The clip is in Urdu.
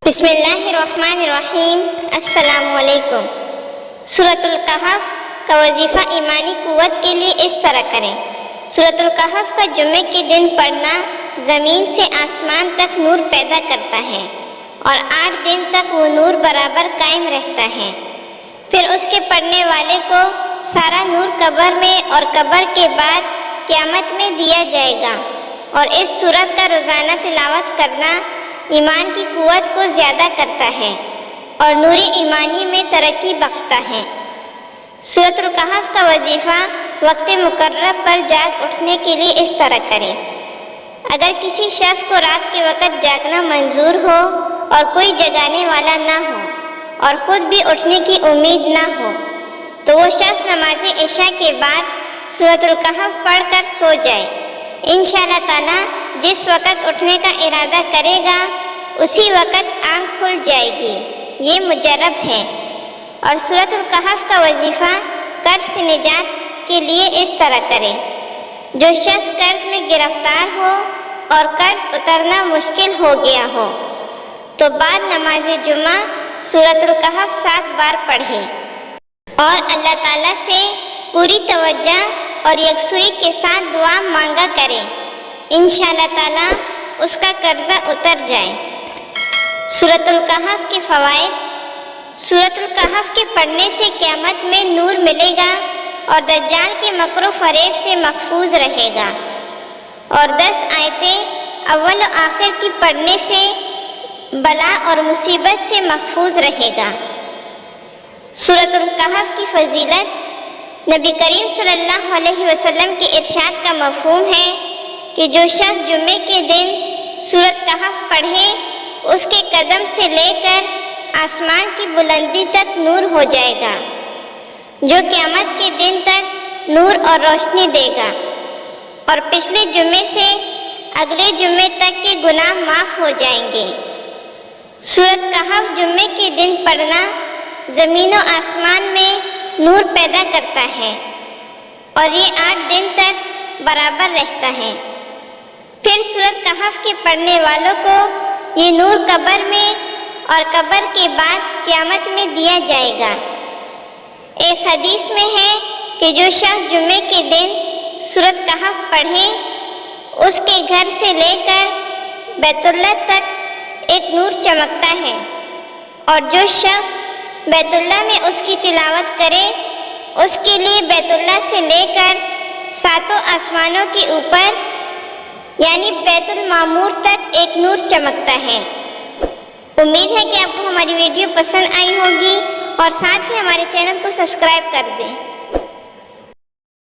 بسم اللہ الرحمن الرحیم۔ السلام علیکم۔ سورۃ الکہف کا وظیفہ ایمانی قوت کے لیے اس طرح کریں۔ سورۃ الکہف کا جمعے کے دن پڑھنا زمین سے آسمان تک نور پیدا کرتا ہے اور 8 دن تک وہ نور برابر قائم رہتا ہے۔ پھر اس کے پڑھنے والے کو سارا نور قبر میں اور قبر کے بعد قیامت میں دیا جائے گا، اور اس سورت کا روزانہ تلاوت کرنا ایمان کی قوت کو زیادہ کرتا ہے اور نوری ایمانی میں ترقی بخشتا ہے۔ سورۃ الکہف کا وظیفہ وقت مقررہ پر جاگ اٹھنے کے لیے اس طرح کریں۔ اگر کسی شخص کو رات کے وقت جاگنا منظور ہو اور کوئی جگانے والا نہ ہو اور خود بھی اٹھنے کی امید نہ ہو تو وہ شخص نماز عشاء کے بعد سورۃ الکہف پڑھ کر سو جائے۔ انشاءاللہ تعالی جس وقت اٹھنے کا ارادہ کرے گا اسی وقت آنکھ کھل جائے گی، یہ مجرب ہے۔ اور سورۃ الکہف کا وظیفہ قرض سے نجات کے لیے اس طرح کرے۔ جو شخص قرض میں گرفتار ہو اور قرض اترنا مشکل ہو گیا ہو تو بعد نماز جمعہ سورۃ الکہف 7 بار پڑھے اور اللہ تعالیٰ سے پوری توجہ اور یکسوئی کے ساتھ دعا مانگا کرے، انشاءاللہ تعالیٰ اس کا قرضہ اتر جائے۔ سورۃ الکہف کے فوائد۔ سورۃ الکہف کے پڑھنے سے قیامت میں نور ملے گا اور دجال کے مکر و فریب سے محفوظ رہے گا، اور 10 آیتیں اول و آخر کی پڑھنے سے بلا اور مصیبت سے محفوظ رہے گا۔ سورۃ الکہف کی فضیلت۔ نبی کریم صلی اللہ علیہ وسلم کے ارشاد کا مفہوم ہے کہ جو شخص جمعے کے دن سورۃ کہف پڑھے اس کے قدم سے لے کر آسمان کی بلندی تک نور ہو جائے گا، جو قیامت کے دن تک نور اور روشنی دے گا، اور پچھلے جمعے سے اگلے جمعے تک کے گناہ معاف ہو جائیں گے۔ سورۃ کہف جمعے کے دن پڑھنا زمین و آسمان میں نور پیدا کرتا ہے اور یہ 8 دن تک برابر رہتا ہے۔ پھر سورۃ کہف کے پڑھنے والوں کو یہ نور قبر میں اور قبر کے بعد قیامت میں دیا جائے گا۔ ایک حدیث میں ہے کہ جو شخص جمعے کے دن سورۃ کہف پڑھے اس کے گھر سے لے کر بیت اللہ تک ایک نور چمکتا ہے، اور جو شخص بیت اللہ میں اس کی تلاوت کرے اس کے لیے بیت اللہ سے لے کر 7 آسمانوں کے اوپر یعنی بیت المعمور تک ایک نور چمکتا ہے۔ امید ہے کہ آپ کو ہماری ویڈیو پسند آئی ہوگی اور ساتھ ہی ہمارے چینل کو سبسکرائب کر دیں۔